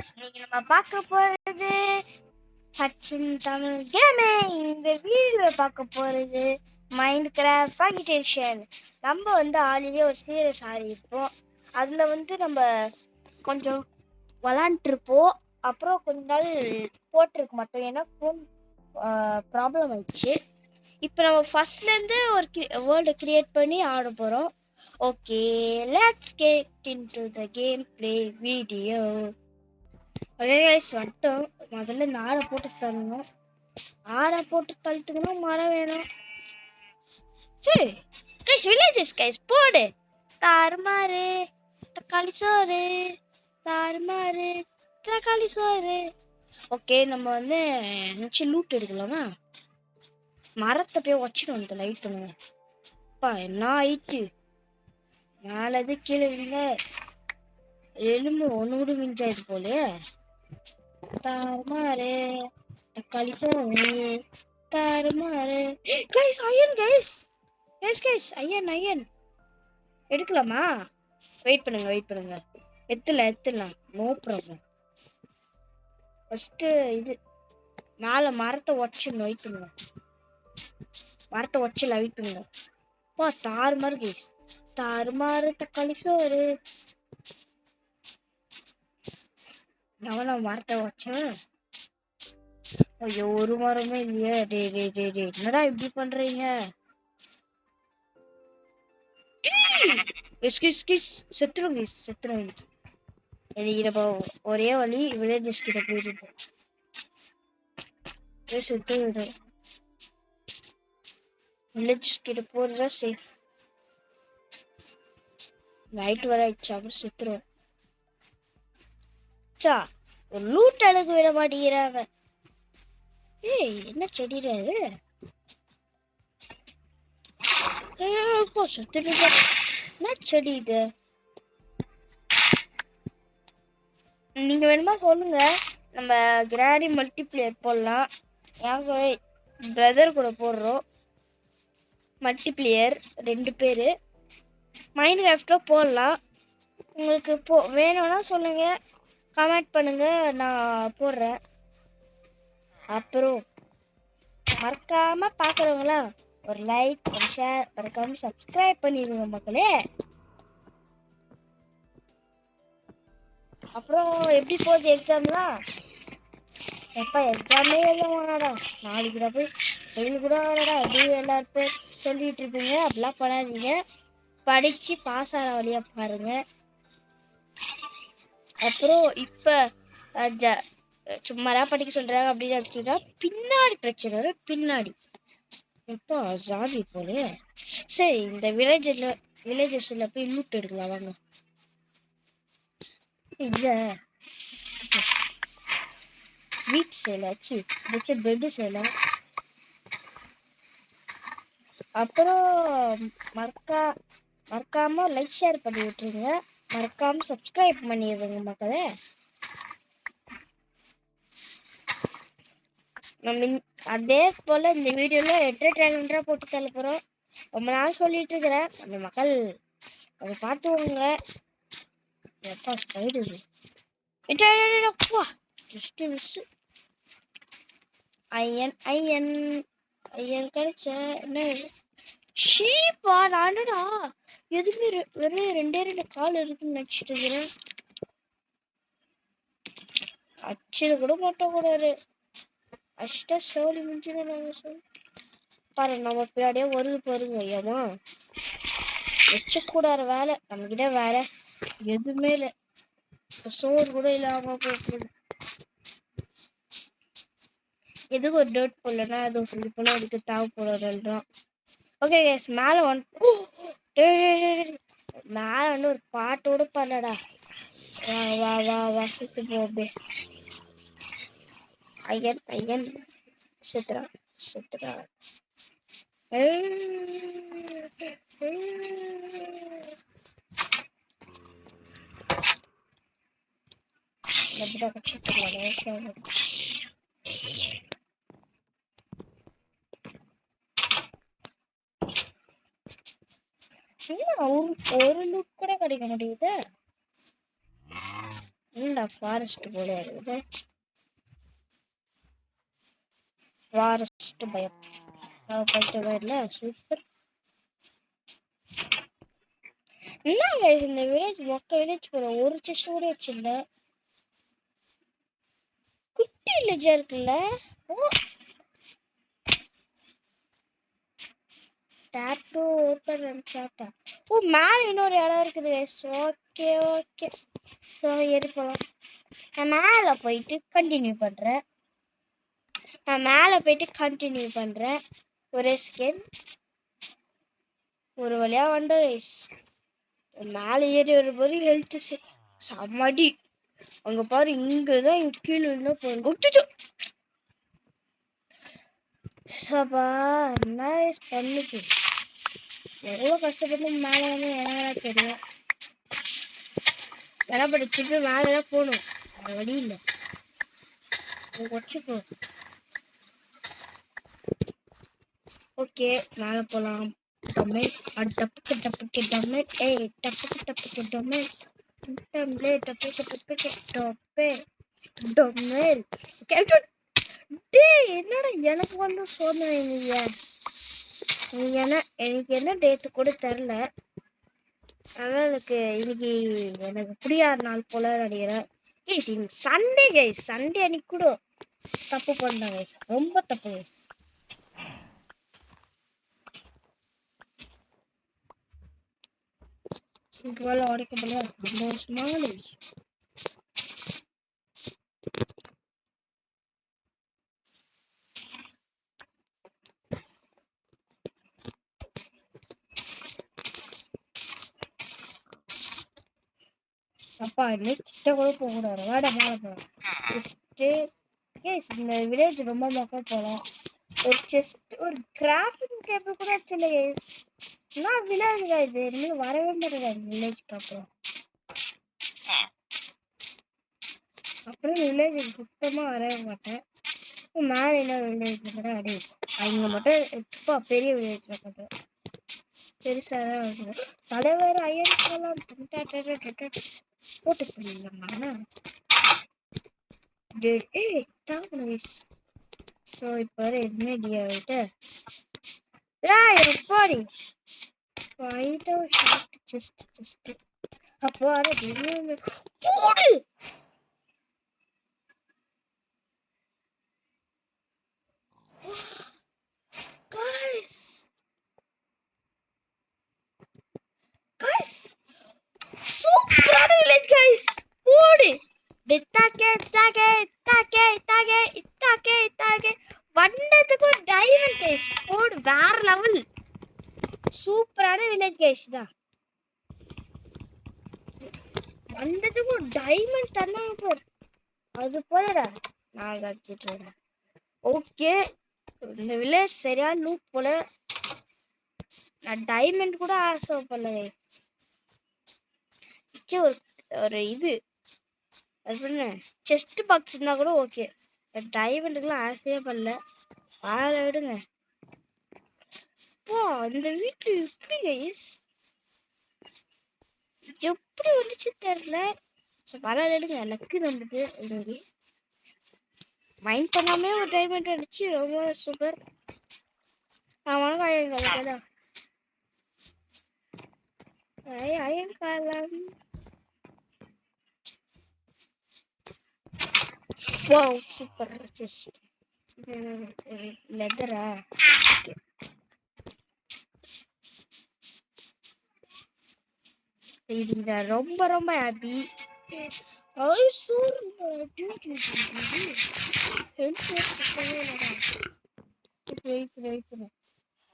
இன்னைக்கு நம்ம பார்க்க போறது சச்சின் தமிழ் கேமிங். இந்த வீடியோல பார்க்க போறது மைண்ட் கிராஃப்ட் அகிடேஷன். நம்ம ஆல்ரெடி ஒரு சீரியஸ் ஆடிருப்போம். அதுல நம்ம கொஞ்சம் விளாண்டுருப்போம். அப்புறம் கொஞ்ச நாள் போட்டிருக்க மாட்டோம், ஏன்னா ஃபோன் ப்ராப்ளம் ஆயிடுச்சு. இப்போ நம்ம ஃபர்ஸ்ட்லேருந்து ஒரு வேர்ல்டை கிரியேட் பண்ணி ஆட போகிறோம். Okay, let's get into the game play video. Okay guys, வந்துட்டோம். முதல்ல இந்த ஆடை போட்டு தள்ளணும். ஆடை போட்டு தள்ளுத்துக்கணும், மரம் வேணும். ஹே கைஸ், வில்லேஜஸ் கைஸ், போடு. தாறுமாறு தக்காளி சோறு, தாறுமாறு தக்காளி சோறு. ஓகே, நம்ம நினச்சி லூட் எடுக்கலாமா? மரத்தை போய் வச்சுட்டு வந்து லைட் பண்ணுங்க. அப்பா என்ன ஆயிட்டு, மேலது கீழே விழுங்க. எலும்பு ஒன்று கூட மிஞ்சாது போல. தாறுமாறு தக்காளி சோறு, தாறுமாறு. கைஸ், ஐயன் கைஸ், கைஸ் கைஸ், ஐயன் ஐயன் எடுக்கலாமா? வெயிட் பண்ணுங்க. எத்தலாம் நோ ப்ராப்ளம். ஃபர்ஸ்ட் இது மேலே மரத்தை உடச்சிடணும். வெயிட் பண்ணுங்க, மரத்தை உடச்சிடலாம். வெயிட் பண்ணுங்க. பா தாறுமாறு கைஸ், தாறுமாறு தக்காளி சோறு. நான் மரத்தை உடச்சேன். ஐயோ, ஒரு மரமே இல்லையே. டே டே டே டே என்னடா இப்படி பண்றீங்க? செத்துருங்க. எனக்கு ஒரே வழி வில்லேஜஸ் கிட்ட போயிட்டு செத்துருது. வில்லேஜஸ் கிட்ட போறதா சேஃப். நைட் வர ஆயிடுச்சு, அப்புறம் செத்துருவேன். ஒரு லூட் அழகு விட மாட்டேங்கிறாங்க. ஏய், என்ன செடிடா இது? என்ன செடி இது? நீங்க வேணுமா சொல்லுங்க, நம்ம கிராடி மல்டிப்ளேயர் போடலாம். எங்க பிரதர் கூட போடுறோம் மல்டிப்ளேயர், 2 பேர். மைண்ட் கிராஃப்டோ போடலாம். உங்களுக்கு வேணும்னா சொல்லுங்க, கமெண்ட் பண்ணுங்க, நான் போடுறேன். அப்புறம் மறக்காம பார்க்குறவங்களா ஒரு லைக், ஒரு ஷேர், மறக்காம சப்ஸ்கிரைப் பண்ணிடுங்க மக்களே. அப்புறம் எப்படி போகுது எக்ஸாம்லாம்? எப்பா எக்ஸாமே எழுதவானடா, நாளைக்கு போய் வெயில் கூட வரடா அப்படி எல்லாரும் பேர் சொல்லிட்டு இருப்பீங்க. அப்படிலாம் பண்ணாதீங்க, படிச்சு பாஸ் ஆகிற வழியா பாருங்க. அப்புறம் இப்போ சும்மாதான் படிக்க சொல்றாங்க அப்படின்னு நினச்சிட்டா பின்னாடி பிரச்சனை வரும். பின்னாடி எப்போ ஜாதி போல. சரி, இந்த வில்லேஜஸ்ல போய் லூட் எடுக்கலாம் வாங்க. இல்ல வீட் செய்யலாச்சு, பெட்டு செய்யலாம். அப்புறம் மறக்காம லைக் ஷேர் பண்ணி விட்டுருங்க, மறக்காம சப்ஸ்கிரைப் பண்ணிடுங்க மக்களே. நம்ம அதே போல இந்த வீடியோல என்டர்டைன்மெண்டா போட்டு தள்ள போறோம். ரொம்ப நாள் சொல்லிட்டு இருக்கிறேன், நம்ம மக்கள் கொஞ்சம் பார்த்துவோங்க. எப்பா ஸ்பைடர் ஜஸ்ட் மிஸ். ஐயன் கிடைச்ச ஷீப்பா? நானுடா எதுவுமே வெறும் 2 கால் இருக்குன்னு நினைச்சிட்டு இருக்கிறேன். அச்சிட கூட மாட்டோம் கூடாது. அஷ்டா சோழி முடிஞ்சிடும். நாங்கள் சொல்லி பாருங்க, நம்ம பின்னாடியே வருது பாருங்க. ஐயாமா வச்சக்கூடாத வேலை நம்மகிட்ட வேற எதுவுமே இல்லை. சோறு கூட இல்லாம போகுது. எதுக்கு ஒரு டேட் போடலன்னா அது சொல்லி போல அதுக்கு தேவைப்படுறோம். ஓகே கேஸ், மேலே மேலே ஒரு பாட்டோட பண்ணடா. வா வா வா செத்து போபே. ஐயன் செத்துறா. ஒரு லுக் கூட கிடைக்க முடியுது. என்னடா ஃபாரஸ்ட் போல இருக்குது. ஃபாரஸ்ட் பயம் போயிட்டு இல்லை. சூப்பர். என்ன கைஸ் இந்த வில்லேஜ் மொத்த வில்லேஜ் போல ஒரு செஸ்ட் கூட வச்சில்ல. குட்டி வில்லேஜா இருக்குல்ல. ஓ டேப் டு ஓப்பன் அண்ட் சாப்டா. ஓ மேல இன்னொரு இடம் இருக்குது கைஸ். Okay okay. ஸோ ஏறி போகலாம். நான் மேலே போயிட்டு கண்டினியூ பண்ணுறேன். ஒரே செகண்ட். ஒரு வழியா வந்தோம் கைஸ். மேலே ஏறி வரும்போது ஹெல்த் செம்மடி. அங்கே பாரு, இங்கே தான் கீழே இருந்தால் போயிருங்க. சபா என்ன பண்ணுது. எவ்வளோ கஷ்டப்பட்டு மேலே வந்து எனக்கு தெரியும். என்ன திருப்பி மேலே தான் போகணும். வழி இல்லை. வச்சுக்கோ. ஓகே மேலே போகலாம். டொமேட் டப்புக்கு டப்புக்கு டொமேட். ஏய் டப்புக்கு டப்புக்கு டொமேட். டம்ளே டப்புக்கு டப்புக்கு டொப்பே டொமேல். டேய் என்னடா எனக்கு வந்து சோதனை நீ எனக்கு என்ன டேட்டு கூட தெரில. அதனால் இன்னைக்கு எனக்கு புரியாத நாள் போல நினைக்கிறேன். Guys Sunday guys. சண்டே அன்னைக்கு கூட தப்பு பண்ணேன் கைஸ். ரொம்ப தப்பு கைஸ். வேலை உடைக்கப்படல. சந்தோஷமா அப்பா இன்னும் கிட்ட கூட போகக்கூடாது. வாட மேலே போகலாம். ஜஸ்ட்டு கேஸ் இந்த வில்லேஜ் ரொம்ப மொக்க போகலாம். ஒரு செஸ்ட் ஒரு கிராஃப்டிங் டேபிள் கூட வச்சில்ல கேஸ். நான் வில்லேஜ் இது இனிமேல் வரவே மாட்டேன் வில்லேஜ்க்கு. அப்புறம் வில்லேஜுக்கு சுத்தமாக வரவே மாட்டேன். மேலே என்ன வில்லேஜ் கூட அடி அவங்க மட்டும் இப்போ பெரிய வில்லேஜில் பண்ணுறேன். பெருசாக தான் இருக்குது. தலைவர் ஐயர்லாம் போட்டு பண்ணிடலாமா. ஏய் தான் ஸோ இப்போ எதுவுமே இல்லையா ஆகிட்டு. எப்பாடி வாங்கிட்டு ஷார்ட் ஜஸ்ட் அப்போ வர திடீர்னு போடு. Guys, சூப்பரான வில்லேஜ் guys. போடு. வண்டத்துக்கு ஒரு டைமண்ட் கைஸ். போடு வேற லெவல். சூப்பரான வில்லேஜ் கைஸ் தான். வண்டத்துக்கு ஒரு டைமண்ட் தந்தாங்க போர். அது போதடா நான் கழிச்சிட்டு. ஓகே இந்த வில்லேஜ் சரியா லூப் போல. நான் டைமண்ட் கூட ஆசைப்படல. ஒரு இது செஸ்ட் பாக்ஸ் இருந்தா கூட ஓகே. டைமண்டுக்குலாம் ஆசையே பண்ணல. வாழ விடுங்க. இந்த வீட்டு எப்படி கைஸ் எப்படி வந்துச்சு தெரியல. பரவாயில்ல விடுங்க. லக்கு நம்மளுக்கு இன்னைக்கு மைண்ட் பண்ணாமே ஒரு டைமண்ட் அடிச்சு ரொம்ப சூப்பர். அவனுக்கு அயன்காலம் அயன்காலம். Wow, super just leather. இது ரொம்ப ரொம்ப ஹாப்பி.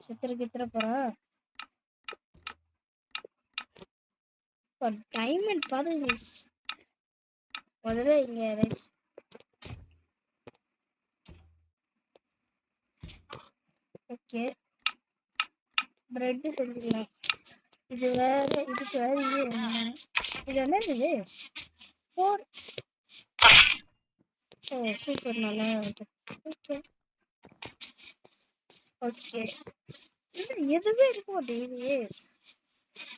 சித்திர போறா. டைமண்ட் பாருங்க முதல்ல இங்க ரைஸ். ஓகே பிரெட் செஞ்சுக்கலாம். இது வேற இதுக்கு வேற இது என்னது ஃபோர். ஓ சூப்பர் நல்லா இருக்கு. ஓகே ஓகே இது எதுவுமே இருக்க மாட்டேங்குது.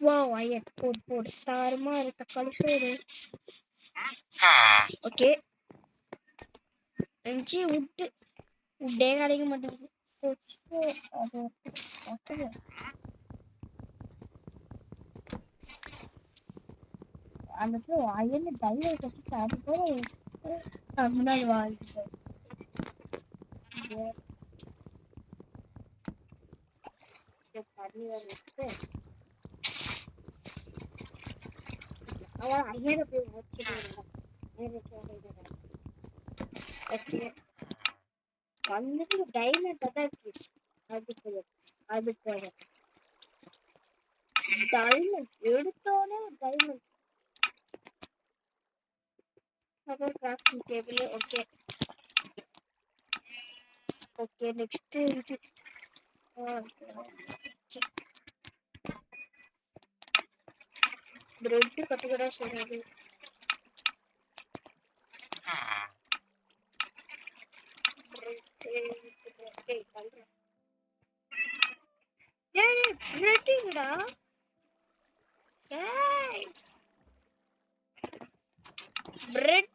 வா ஐயர் போடு தாரமா இருக்கு. தக்காளி சோறு ஓகே வெஞ்சி உட்டே கிடைக்க மாட்டேங்குது. அது அந்த அயன் டைவர் வச்சு அது போல முன்னாடி வாழ்ந்துட்டு அவன் ஐயனை போய் வந்துட்டு டைமண்ட் தான் அதுக்கு டைமண்ட் எடுத்தோன்னே டைமண்ட் அப்புறம் grafting table. Okay okay next இது பிரெட் கட்டுக்கடா சொல்றது. பிரெட்டுங்கடா பிரெட்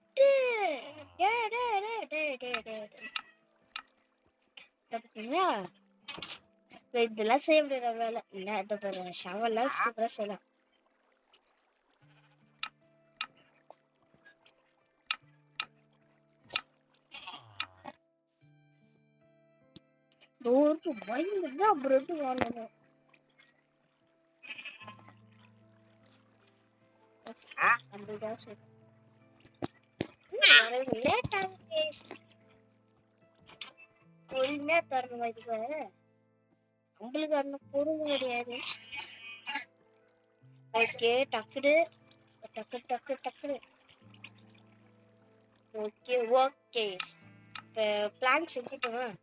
இதெல்லாம் செய்ய முடியாத வேலை இல்ல. இதை பாருங்க ஷவெல்லாம் சூப்பரா செய்யலாம். பயந்துதான் பிரெட் வாங்கணும். லேட் ஆகுது பொறுமையா தரணும். இதுக்கு நம்மளுக்கு அந்த பொறுமை கிடையாது. ஓகே டக்குடு டக்கு டக்கு டக்குடு. ஓகே ஓகே இப்போ பிளான் செஞ்சுட்டோம்.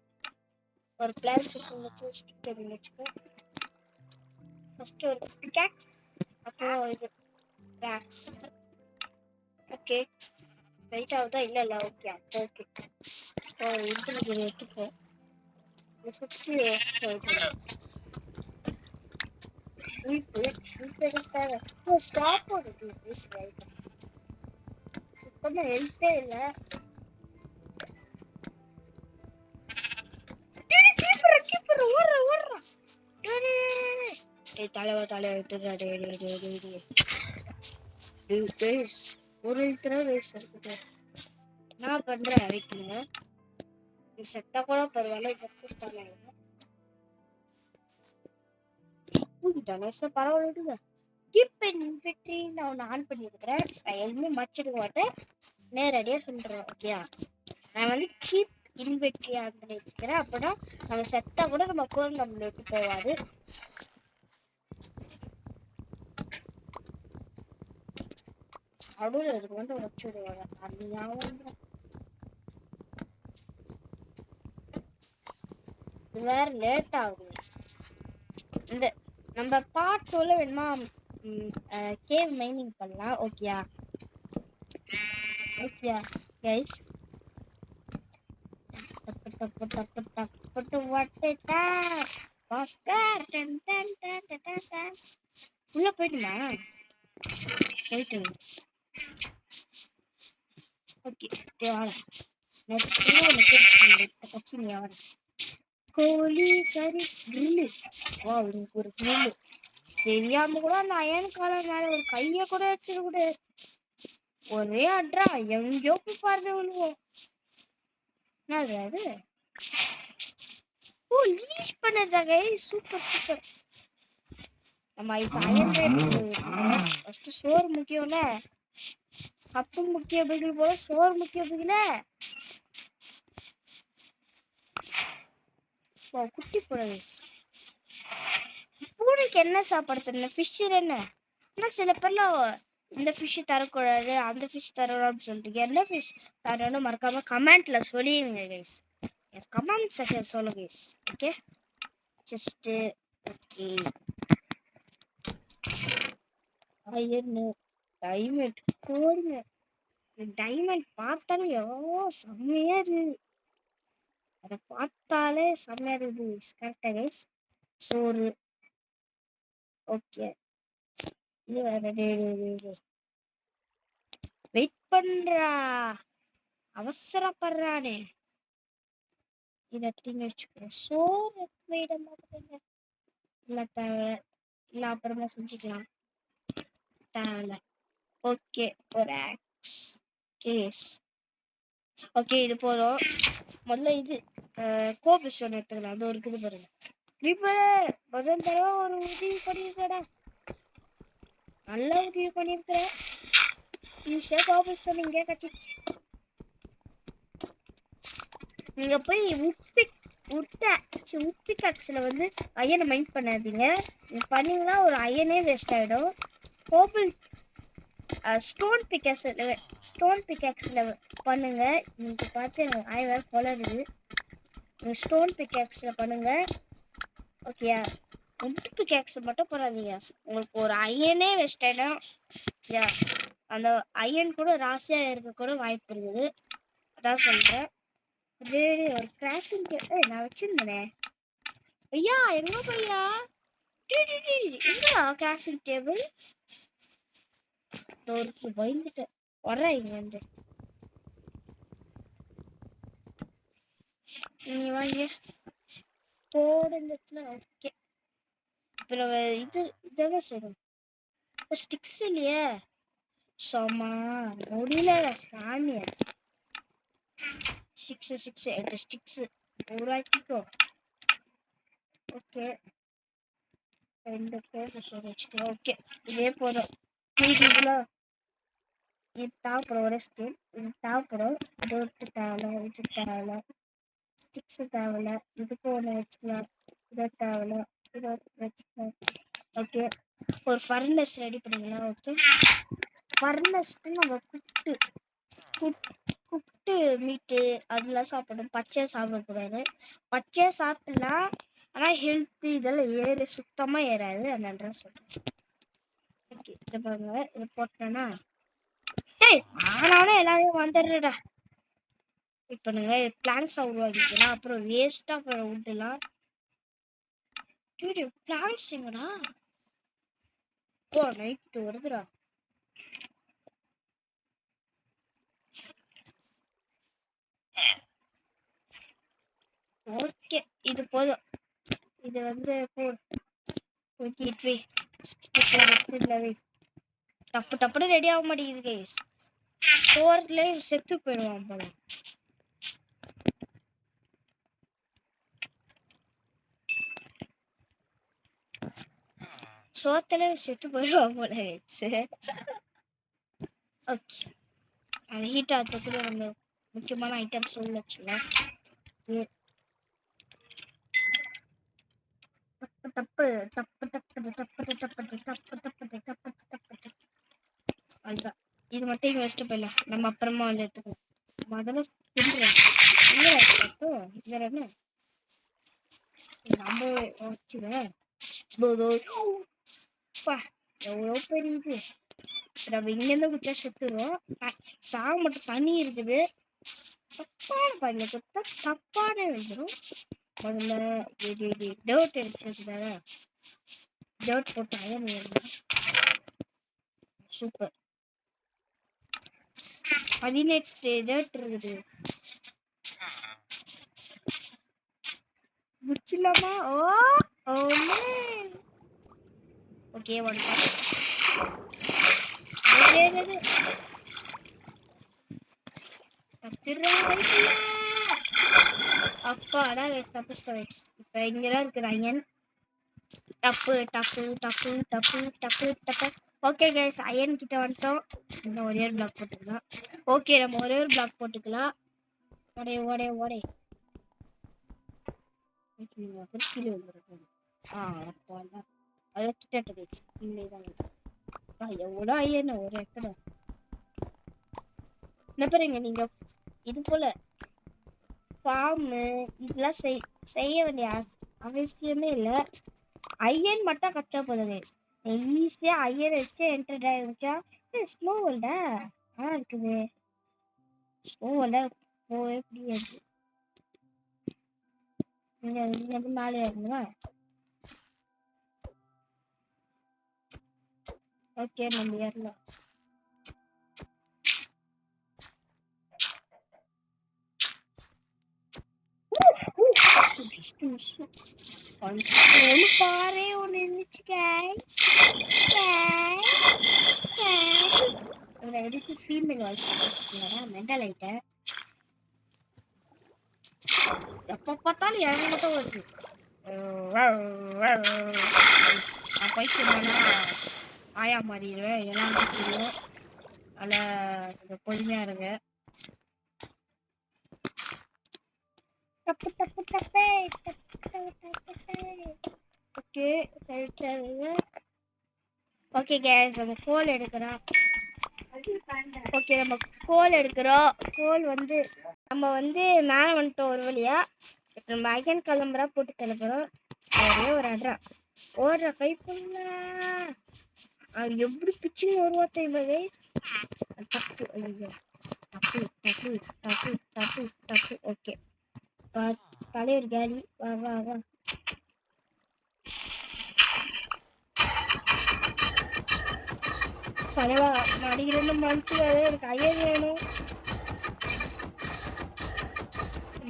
ஒரு பிளான் செஞ்சு ஸ்டிக்கர் வச்சுக்கோ. ஃபர்ஸ்ட் ஒரு பிகாக்ஸ் அப்புறம் இது பிளாக்ஸ். ஓகே ரைட் ஆகுதா? இல்லை இல்லை ஓகே அப்போ ஓகே இது எடுத்துப்போம். சுற்றி சாப்பாடு சுத்தமா ஹெல்த்தே இல்லை. தலைவா ஒரு இருக்குது. நான் பண்றேன் வீட்டுல செத்தா கூட பரவாயில்ல. பரவாயில்ல கீப் இன்வென்டரி நான் ஆன் பண்ணிருக்கிறேன். நான் எதுவுமே மச்சிட மாட்டேன், நேரடியா சொல்றேன். ஓகேயா நான் வந்து கீப் இன்வென்டரி ஆன் பண்ணிருக்கிறேன். அப்பதான் நம்ம செத்தா கூட நம்ம கோல் நம்மள விட்டு போவாது. அவ்வளோ இதுக்கு வந்து வச்சுடுவாங்க. அது ஞாபகம் வேற லேட் ஆகும். இந்த நம்ம பார்ட் 2ல வேணுமா கேவ் மைனிங் பண்ணலாம். ஓகேயா ஓகேயா கைஸ்? உள்ள போயிட்டுமா போயிட்டு ஓகே கோழி கறி கிரில்லு. வா உனக்கு ஒரு கிரில்லு தெரியாம கூட அந்த அயன் காலர் மேல ஒரு கைய கூட வச்சிட கூட ஒரே அட்ரா எங்கேயோ போய் பாருங்க விழுவோம். என்னது அது? ஓ லீஸ் பண்ணதாங்க. Super super. நம்ம இப்ப அயன் ஃபர்ஸ்ட் சோறு முக்கியம்ல. கப்பு முக்கிய பிகில் போல சோறு முக்கிய பிகில. குட்டி புறஸ் பூனைக்கு என்ன சாப்பாடு தரல? ஃபிஷ் என்ன? ஆனால் சில பேர்லாம் இந்த ஃபிஷ் தரக்கூடாது அந்த ஃபிஷ் தரணும்னு சொல்லிட்டு என்ன ஃபிஷ் தரணும்னு மறக்காம கமெண்ட்ல சொல்லிடுங்க கைஸ். கமெண்ட் செக்ஷன் சொல்லுங்க கைஸ். Okay just okay. அயன் டைமண்ட் போடுங்க. டைமண்ட் பார்த்தாலே எவ்வளோ செம்மையா இருக்கு. அதை பார்த்தாலே செம்மையா இருக்குது. கரெக்டா கைஸ்? சோறு ஓகே. இது வேற வெயிட் பண்றா, அவசரப்படுறானே. இத தீங்க வச்சுக்கிறேன். சோறு வைட மாட்டேங்க. இல்ல தேவை, இல்ல அப்புறமா செஞ்சுக்கலாம். தேவையில்ல. ஓகே, ஒரு ஆக்ஸ் கேஸ். ஓகே, இது போதும். முதல்ல இது கோபிஸ்டோன் எடுத்துக்கலாம். அது ஒரு இருக்குது பாருங்க. கிரீப்பர் முதல் தடவை ஒரு உதவி பண்ணியிருக்கடா. நல்லா உதவி பண்ணியிருக்கிறேன். ஈஸியா கோபிஸ்டோன் இங்கே கட்டிச்சு. நீங்க போய் உப்பிகாக்ஸ்ல வந்து அயனை மைண்ட் பண்ணாதீங்க. பண்ணீங்கன்னா ஒரு அயனே வேஸ்ட் ஆயிடும். கோபிள் ஸ்டோன் பிக்காக்ஸ்ல பண்ணுங்க. இன்னைக்கு பார்த்து எனக்கு ஆய் வேற கொலருது. ஸ்டோன் பிக்காக்ஸ்ல பண்ணுங்க. ஓகேயா? உட் பிக்காக்ஸ் மட்டும் பண்ணாதீங்க. உங்களுக்கு ஒரு அயனே வேஸ்ட் ஆயிடும். யா, அந்த அயன் கூட ராசியா இருக்க கூட வாய்ப்பு இருக்குது. அதான் சொல்றேன். ஒரு கிராஃப்டிங் நான் வச்சிருந்தேனே. ஐயா எங்க பையா? எங்கடா கிராஃப்டிங் டேபிள்? தோருக்கு பயந்துட்டு வர்றேன் இங்க வந்து. நீ வாங்க போடுறதுல. ஓகே, இப்போ நம்ம இதான சொல்றோம். ஸ்டிக்ஸ் இல்லையே. சும்மா முடியல சாமியா. 6 ஸ்டிக்ஸ் உருவாக்கிக்கோ. ஓகே, 2 பேர் வச்சுக்கலாம். ஓகே, இதே போதும். இதுல இது தேவைப்படும். ஒரு ஸ்கேல் இது தேவைப்படும். இது தேவையில்ல, இது தேவையில்ல. ஸ்டிக்ஸ் தேவையில்ல. இதுக்கு ஒன்று வச்சுக்கலாம். இதை தேவையில்ல, இதை வச்சுக்கலாம். ஓகே, ஒரு ஃபர்னஸ் ரெடி பண்ணிக்கலாம். ஓகே, ஃபர்னஸ்க்கு நம்ம குட்டு மீட்டு அதெல்லாம் சாப்பிடணும். பச்சையாக சாப்பிடக்கூடாது. பச்சையாக சாப்பிடலாம், ஆனால் ஹெல்த்து இதெல்லாம் சுத்தமாக ஏறாது. அதனால சொல்கிறேன். ஓகே, இதை பாருங்க. இதை போட்டேன்னா ஆனாலும் எல்லாரையும் வந்துடுறா. இப்போ நீங்கள் பிளான்ஸ் உருவாக்கிக்கலாம். அப்புறம் வேஸ்ட்டாக அப்புறம் விட்டுலாம். பிளான்ஸ் எங்கடா? ஓ, நைட்டு வருதுடா. ஓகே, இது போதும். இது வந்து டப்பு டப்புன்னு ரெடி ஆக மாட்டேங்குது கைஸ். சோறுல செத்து போயிடுவான் போல. சோத்துல செத்து போயிடுவான் போல கைஸ். ஓகே, அந்த ஹீட் ஆகிறதுக்குள்ள நம்ம முக்கியமான ஐட்டம்ஸ் உள்ள வச்சுக்கலாம். டப்பு டப்பு டப்பு டப்பு டப்பு டப்பு டப்பு டப்பு டப்பு டப்பு. அதுதான், இது மட்டும் இங்கே வச்சுட்டு போயிடலாம். நம்ம அப்புறமா வந்து எடுத்துக்கலாம். முதல்ல தின்றேன். வேற என்ன நம்ம வச்சுக்கிறேன். எவ்வளோ பெரியுது. நம்ம இங்கேருந்து குச்சா செத்துருவோம். சாக மட்டும் தண்ணி இருக்குது. தப்பான பாயில கொடுத்தா தப்பானே வந்துடும். முதல்ல டவுட் எடுத்துருக்குதாங்க. டவுட் போட்டு அயன் சூப்பர். 18 டவுட் இருக்குது. முடிச்சிடலாமா? ஓகே, அப்பாடா தப்பு. இப்ப இங்கதான் இருக்குது அயன். டப்பு டப்பு டப்பு டப்பு டப்பு டப்பு. ஓகே கைஸ், அயன் கிட்ட வந்துட்டோம். இன்னும் ஒரே ஒரு பிளாக் போட்டுக்கலாம். ஓகே, நம்ம ஒரே ஒரு பிளாக் போட்டுக்கலாம். ஓடே கீழே வந்துருக்கோம். அதை கிட்ட கைஸ். இல்லைதான் கைஸ். எவ்வளோ அயன் ஒரு இடத்துல. என்ன பாருங்க, நீங்க இது போல ஃபார்மு இதெல்லாம் செய்ய வேண்டிய அவசியமே இல்லை. அயன் மட்டும் கச்சா போதும் கைஸ். ஈஸியா அயன் வச்சு என்டர் ஆகிச்சா. ஸ்னோவல்ல இருக்குது. ஸ்னோவல்ல போகவே முடியாது. நீங்க வந்து மேலே இருந்தா ஓகே, நம்ம ஏறலாம். நிமிஷம் ஒன்று பாரு ஒன்று இருந்துச்சு guys. எதுக்கு ஃபீமேல் வாய்ஸ் மெண்டல் ஆயிட்டேன். எப்போ பார்த்தாலும் எனக்கு மட்டும் வருது. நான் பைத்தியமானா ஆயா மாறிடுவேன். எல்லாம் தெரியும். நல்லா பொறுமையா இருங்க. ஓகே ஓகே கேஸ் நம்ம கோல் எடுக்கிறோம். ஓகே நம்ம கோல் எடுக்கிறோம். கோல் வந்து நம்ம வந்து மேலே வந்துட்டோம் ஒரு வழியா. இப்போ நம்ம அயன் கிளம்புறா போட்டு தள்ளப்புறோம். ஒரே ஒரு அட்ரா ஓடுற கைப்புள்ள அது எப்படி பிச்சுன்னு வருவா தெரியுமா கைஸ். டப்பு ஐயோ டப்பு டப்பு டப்பு டப்பு டப்பு. ஓகே தலைவர் கேலி வா வா வா. தலைவா நடிக்கிறேன்னு மனுச்சு எனக்கு ஐயன் வேணும்.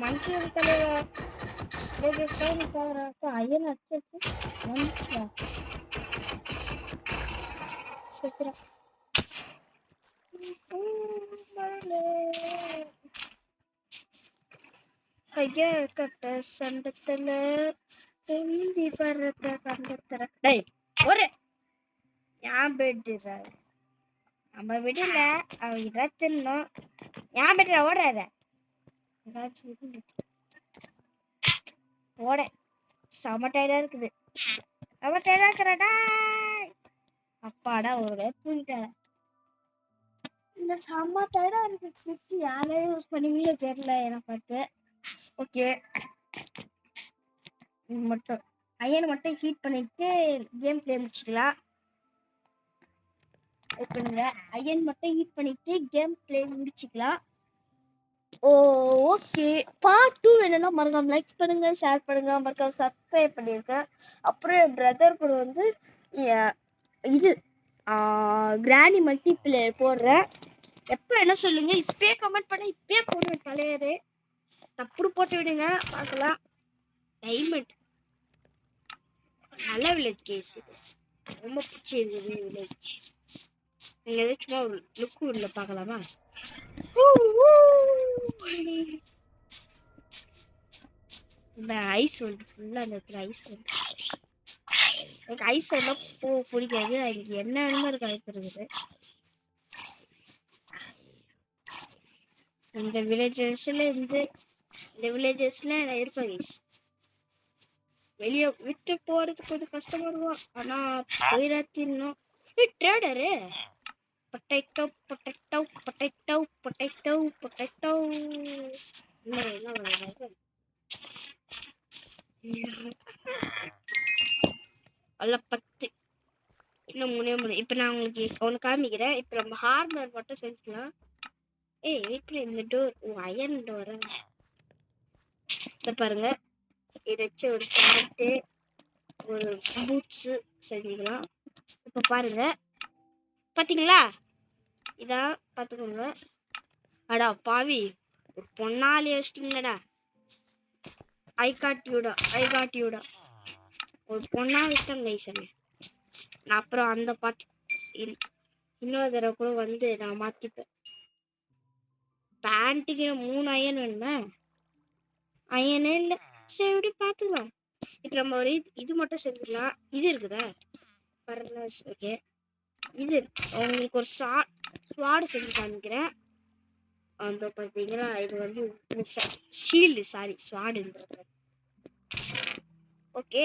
மனுச்சு தலைவா ஐயன் அடிச்சு வந்துச்சுடா சுத்துறா. ஐயா கட்ட சண்டத்துல பொந்தி பறப்ப கண்டத்தர. டேய் ஒரு ஏன் பெட்டுற நம்ம விடல அவங்க தின்னோம். ஏன் பெட்டுற ஓடுறாத ஓட செம டயர்டா இருக்குது. செம டயர்டா இருக்கிறடா. அப்பாடா ஒரு தூங்கிட்டேன். இந்த செம்ம டயர்டா இருக்கு. கிஃப்ட் யாரையும் யூஸ் பண்ணுவீங்களோ தெரியல எனக்கு பார்த்து. ஓகே மட்டும் ஐயன் மட்டும் ஹீட் பண்ணிட்டு கேம் பிளே முடிச்சுக்கலாம். பண்ணுங்க ஐயன் மட்டும் ஹீட் பண்ணிட்டு கேம் பிளே முடிச்சுக்கலாம். ஓகே பார்ட் 2 வேணும்னா மறக்காம லைக் பண்ணுங்க, ஷேர் பண்ணுங்க, மறக்காம சப்ஸ்கிரைப் பண்ணிருக்கேன். அப்புறம் என் பிரதர் கூட வந்து இது கிராணி மல்டிபிளேயர் போடுறேன். எப்போ என்ன சொல்லுங்க, இப்பயே கமெண்ட் பண்ண இப்பயே போடுவேன். தலையரு தப்பு போட்டு விடுங்க பார்க்கலாம். டைமண்ட் நல்ல வில்லேஜ் கேஸ் ரொம்ப பிடிச்சிருக்குது வில்லேஜ். நீங்க எதாவது சும்மா லுக்கு உள்ள பார்க்கலாமா? இந்த ஐஸ் வந்து ஃபுல்லா அந்த இடத்துல ஐஸ் வந்து எனக்கு ஐஸ் எல்லாம் பிடிக்காது. அதுக்கு என்ன வேணுமோ இருக்கு ஐஸ் இருக்குது. இந்த வில்லேஜஸ்ல இருந்து இந்த வில்லேஜஸ்ல இருப்பேன் ஐஸ். வெளியே விட்டு போறது கொஞ்சம் கஷ்டமா இருக்கும். ஆனா போயிடாத்தின்னும் trader potato potato potato potato potato அல்ல 10 இன்னும் 3 இப்ப நான் உங்களுக்கு ஒன்று காமிக்கிறேன். இப்ப நம்ம ஹார்னர் மட்டும் செஞ்சுக்கலாம். வீட்டுல இந்த டோர் அயன் டோர் பாருங்க. இதை வச்சு ஒரு பேண்ட்டு ஒரு பூட்ஸ் செஞ்சுக்கலாம். இப்ப பாருங்க பாத்தீங்களா? இதான் பாத்துக்கோங்க. அடா பாவி ஒரு பொண்ணாலே வச்சிட்டீங்களடா. ஐ காட் யூடா ஒரு பொண்ணா வச்சிட்டேன் கைசன். நான் அப்புறம் அந்த பாட்டு இன்னொரு தடவை கூட வந்து நான் மாத்திப்பேன். பேண்ட்டுக்கு 3 அயன் வேணுமே. அயனே இல்லை. சரி எப்படி பார்த்துக்கலாம். இப்போ நம்ம ஒரு இது மட்டும் செஞ்சுக்கலாம். இது இருக்குதா பரவாயில்ல. ஓகே இது உங்களுக்கு ஒரு ஸ்வாடு செஞ்சு காமிக்கிறேன். அந்த பார்த்தீங்களா இது வந்து ஷீல்டு ஸ்வாடுன்றது. ஓகே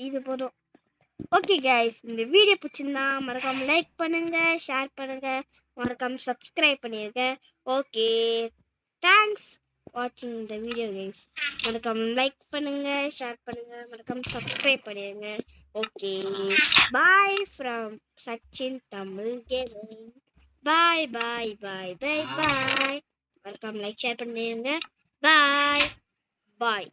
இது போதும். ஓகே கைஸ் இந்த வீடியோ பிடிச்சிருந்தா மறக்காம லைக் பண்ணுங்க, ஷேர் பண்ணுங்க, மறக்காம சப்ஸ்கிரைப் பண்ணிருங்க. ஓகே தேங்க்ஸ் வாட்சிங் இந்த வீடியோ கைஸ். மறக்காம லைக் பண்ணுங்க, ஷேர் பண்ணுங்க, மறக்காம சப்ஸ்கிரைப் பண்ணிருங்க. Okay bye from Sachin Tamil gaming. Bye bye bye bye bye. மறக்காம லைக் ஷேர் பண்ணிருங்க. பாய் பாய்.